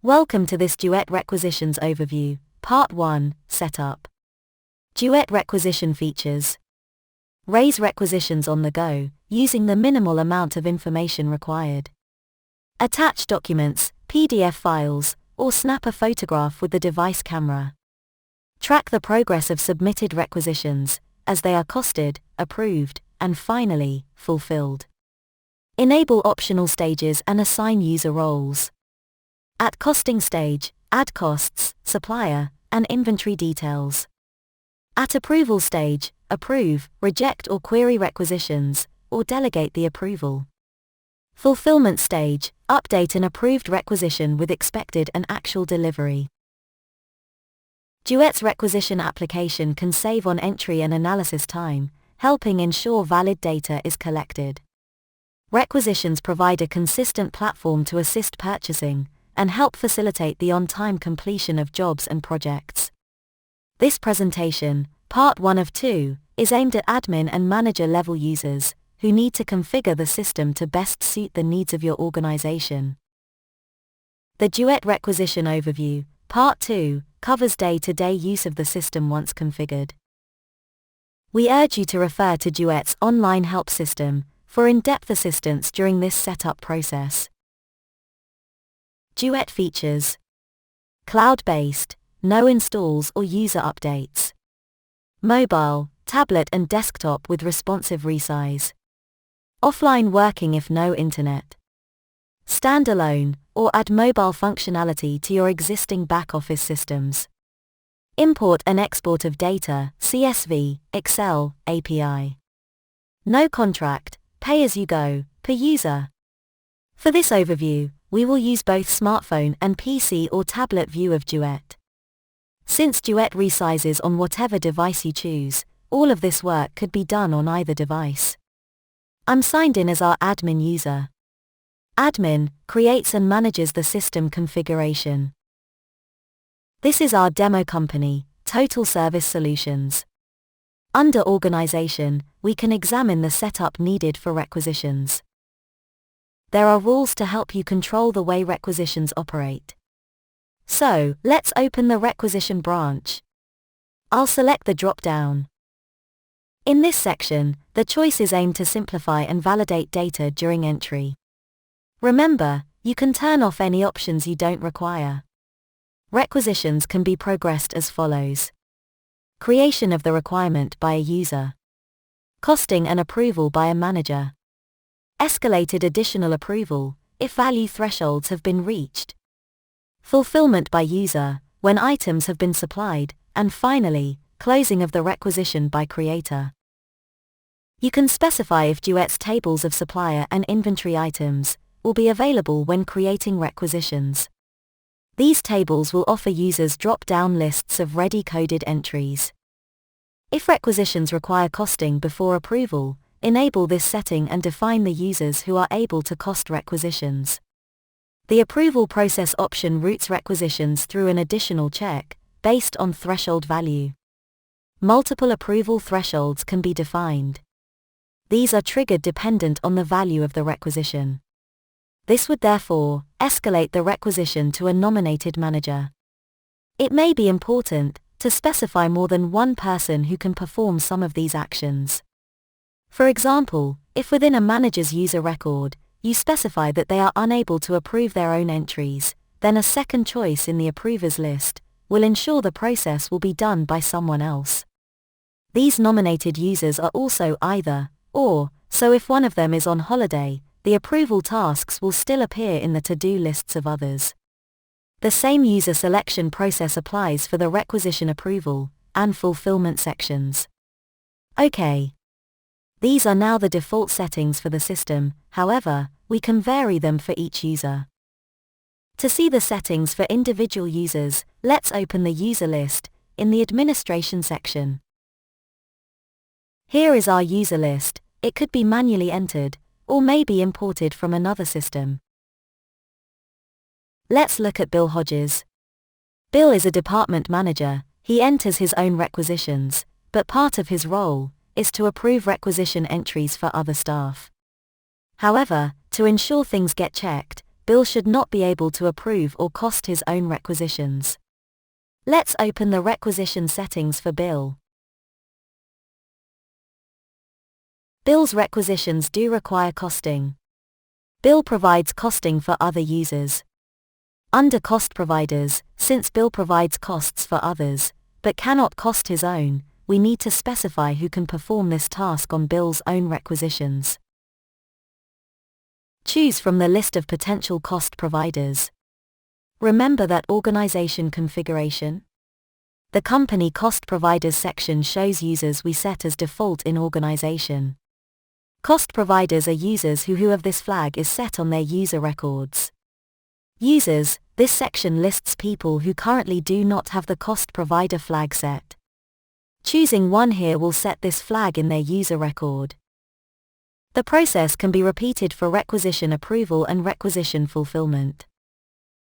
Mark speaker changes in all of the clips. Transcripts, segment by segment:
Speaker 1: Welcome to this Duet Requisitions Overview, Part 1, Setup. Duet Requisition Features. Raise requisitions on the go, using the minimal amount of information required. Attach documents, PDF files, or snap a photograph with the device camera. Track the progress of submitted requisitions, as they are costed, approved, and finally, fulfilled. Enable optional stages and assign user roles. At costing stage, add costs, supplier, and inventory details. At approval stage, approve, reject or query requisitions, or delegate the approval. Fulfillment stage, update an approved requisition with expected and actual delivery. Duet's requisition application can save on entry and analysis time, helping ensure valid data is collected. Requisitions provide a consistent platform to assist purchasing, and help facilitate the on-time completion of jobs and projects. This presentation, Part 1 of 2, is aimed at admin and manager level users, who need to configure the system to best suit the needs of your organization. The Duet Requisition Overview, Part 2, covers day-to-day use of the system once configured. We urge you to refer to Duet's online help system for in-depth assistance during this setup process. Duet features. Cloud-based, no installs or user updates. Mobile, tablet and desktop with responsive resize. Offline working if no internet. Standalone, or add mobile functionality to your existing back-office systems. Import and export of data, CSV, Excel, API. No contract, pay-as-you-go, per user. For this overview, we will use both smartphone and PC or tablet view of Duet. Since Duet resizes on whatever device you choose, all of this work could be done on either device. I'm signed in as our admin user. Admin creates and manages the system configuration. This is our demo company, Total Service Solutions. Under Organization, we can examine the setup needed for requisitions. There are rules to help you control the way requisitions operate. So, let's open the requisition branch. I'll select the drop-down. In this section, the choice is aimed to simplify and validate data during entry. Remember, you can turn off any options you don't require. Requisitions can be progressed as follows. Creation of the requirement by a user. Costing and approval by a manager. Escalated additional approval, if value thresholds have been reached. Fulfillment by user, when items have been supplied, and finally, closing of the requisition by creator. You can specify if Duet's tables of supplier and inventory items will be available when creating requisitions. These tables will offer users drop-down lists of ready-coded entries. If requisitions require costing before approval, enable this setting and define the users who are able to cost requisitions. The approval process option routes requisitions through an additional check, based on threshold value. Multiple approval thresholds can be defined. These are triggered dependent on the value of the requisition. This would therefore escalate the requisition to a nominated manager. It may be important to specify more than one person who can perform some of these actions. For example, if within a manager's user record, you specify that they are unable to approve their own entries, then a second choice in the approvers list will ensure the process will be done by someone else. These nominated users are also either, or, so if one of them is on holiday, the approval tasks will still appear in the to-do lists of others. The same user selection process applies for the requisition approval and fulfillment sections. OK. These are now the default settings for the system, however, we can vary them for each user. To see the settings for individual users, let's open the user list in the administration section. Here is our user list. It could be manually entered, or may be imported from another system. Let's look at Bill Hodges. Bill is a department manager. He enters his own requisitions, but part of his role is to approve requisition entries for other staff. However, to ensure things get checked, Bill should not be able to approve or cost his own requisitions. Let's open the requisition settings for Bill. Bill's requisitions do require costing. Bill provides costing for other users. Under Cost Providers, since Bill provides costs for others, but cannot cost his own, we need to specify who can perform this task on Bill's own requisitions. Choose from the list of potential cost providers. Remember that organization configuration? The Company Cost Providers section shows users we set as default in organization. Cost providers are users who have this flag is set on their user records. Users, this section lists people who currently do not have the cost provider flag set. Choosing one here will set this flag in their user record. The process can be repeated for requisition approval and requisition fulfillment.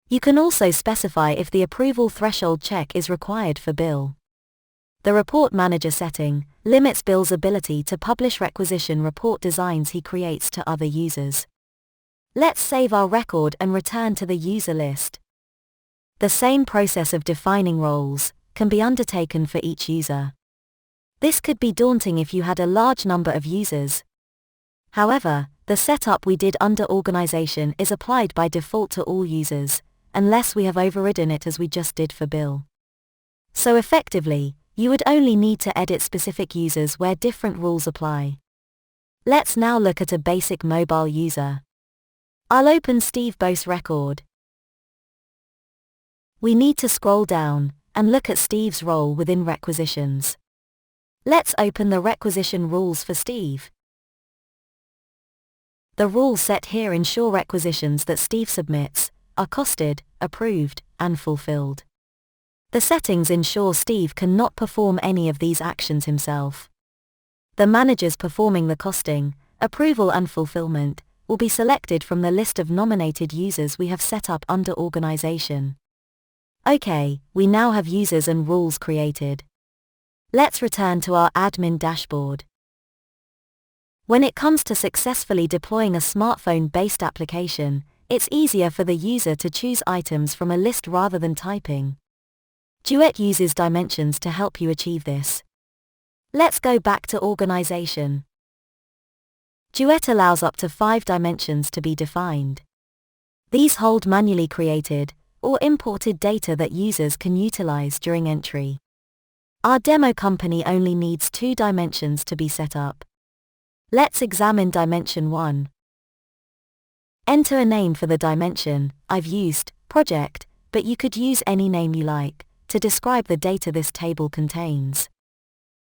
Speaker 1: You can also specify if the approval threshold check is required for Bill. The Report Manager setting limits Bill's ability to publish requisition report designs he creates to other users. Let's save our record and return to the user list. The same process of defining roles can be undertaken for each user. This could be daunting if you had a large number of users. However, the setup we did under Organization is applied by default to all users, unless we have overridden it as we just did for Bill. So effectively, you would only need to edit specific users where different rules apply. Let's now look at a basic mobile user. I'll open Steve Bo's record. We need to scroll down and look at Steve's role within requisitions. Let's open the requisition rules for Steve. The rules set here ensure requisitions that Steve submits are costed, approved, and fulfilled. The settings ensure Steve cannot perform any of these actions himself. The managers performing the costing, approval and fulfillment will be selected from the list of nominated users we have set up under Organization. Okay, we now have users and rules created. Let's return to our admin dashboard. When it comes to successfully deploying a smartphone-based application, it's easier for the user to choose items from a list rather than typing. Duet uses dimensions to help you achieve this. Let's go back to Organization. Duet allows up to 5 dimensions to be defined. These hold manually created or imported data that users can utilize during entry. Our demo company only needs 2 dimensions to be set up. Let's examine Dimension 1. Enter a name for the dimension. I've used project, but you could use any name you like to describe the data this table contains.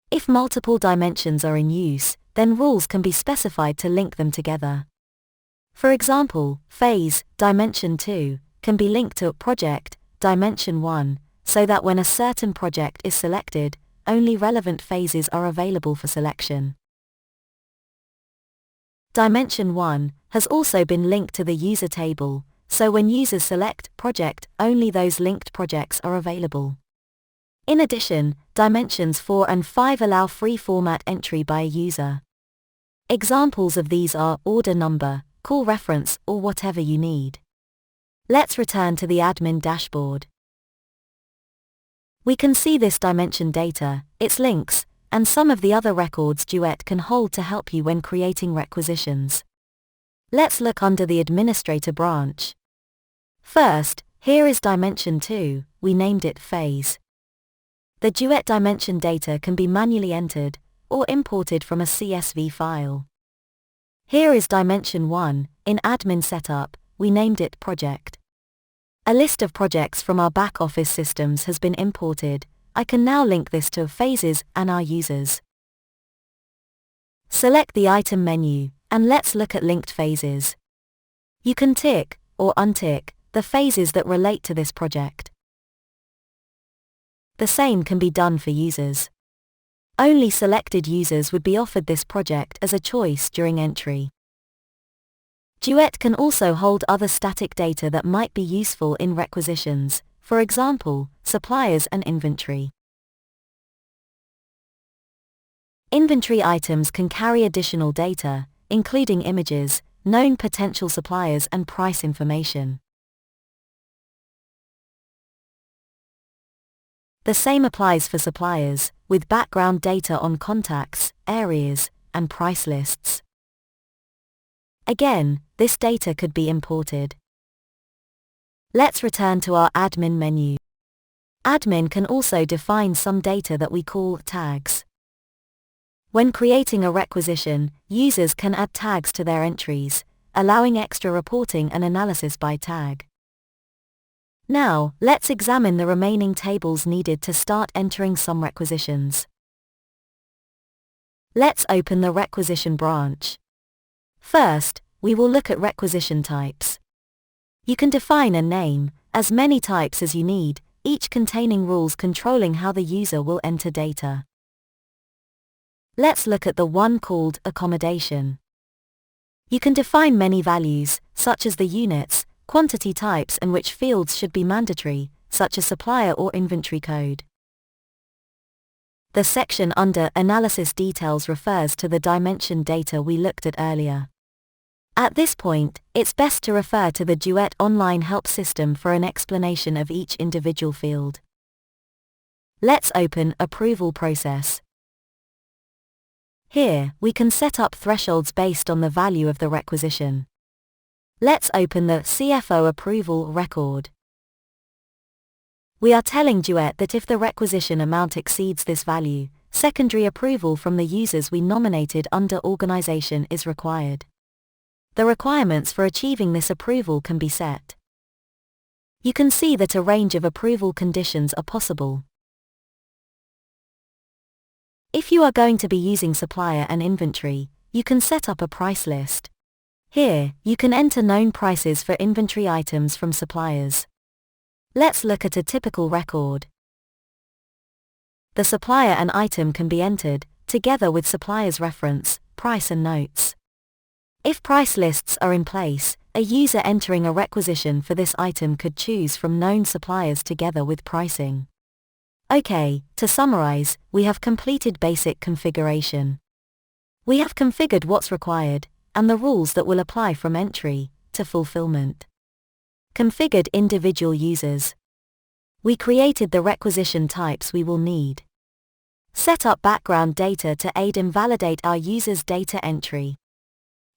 Speaker 1: If multiple dimensions are in use, then rules can be specified to link them together. For example, phase, dimension 2, can be linked to project, dimension 1, so that when a certain project is selected, only relevant phases are available for selection. Dimension 1 has also been linked to the user table, so when users select project, only those linked projects are available. In addition, dimensions 4 and 5 allow free format entry by a user. Examples of these are order number, call reference, or whatever you need. Let's return to the admin dashboard. We can see this dimension data, its links, and some of the other records Duet can hold to help you when creating requisitions. Let's look under the Administrator branch. First, here is Dimension 2, we named it Phase. The Duet dimension data can be manually entered or imported from a CSV file. Here is Dimension 1, in Admin Setup, we named it Project. A list of projects from our back-office systems has been imported. I can now link this to phases and our users. Select the item menu, and let's look at linked phases. You can tick, or untick, the phases that relate to this project. The same can be done for users. Only selected users would be offered this project as a choice during entry. Duet can also hold other static data that might be useful in requisitions, for example, suppliers and inventory. Inventory items can carry additional data, including images, known potential suppliers and price information. The same applies for suppliers, with background data on contacts, areas, and price lists. Again, this data could be imported. Let's return to our admin menu. Admin can also define some data that we call tags. When creating a requisition, users can add tags to their entries, allowing extra reporting and analysis by tag. Now, let's examine the remaining tables needed to start entering some requisitions. Let's open the requisition branch. First, we will look at requisition types. You can define and name as many types as you need, each containing rules controlling how the user will enter data. Let's look at the one called accommodation. You can define many values, such as the units, quantity types, and which fields should be mandatory, such as supplier or inventory code. The section under Analysis Details refers to the dimension data we looked at earlier. At this point, it's best to refer to the Duet online help system for an explanation of each individual field. Let's open Approval Process. Here, we can set up thresholds based on the value of the requisition. Let's open the CFO Approval record. We are telling Duet that if the requisition amount exceeds this value, secondary approval from the users we nominated under organization is required. The requirements for achieving this approval can be set. You can see that a range of approval conditions are possible. If you are going to be using supplier and inventory, you can set up a price list. Here, you can enter known prices for inventory items from suppliers. Let's look at a typical record. The supplier and item can be entered, together with supplier's reference, price and notes. If price lists are in place, a user entering a requisition for this item could choose from known suppliers together with pricing. Okay, to summarize, we have completed basic configuration. We have configured what's required, and the rules that will apply from entry to fulfillment. Configured individual users. We created the requisition types we will need. Set up background data to aid and validate our users' data entry.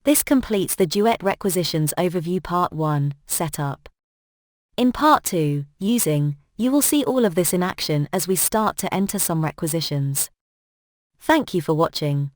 Speaker 1: This completes the Duet Requisitions Overview Part 1, Setup. In Part 2, Using, you will see all of this in action as we start to enter some requisitions. Thank you for watching.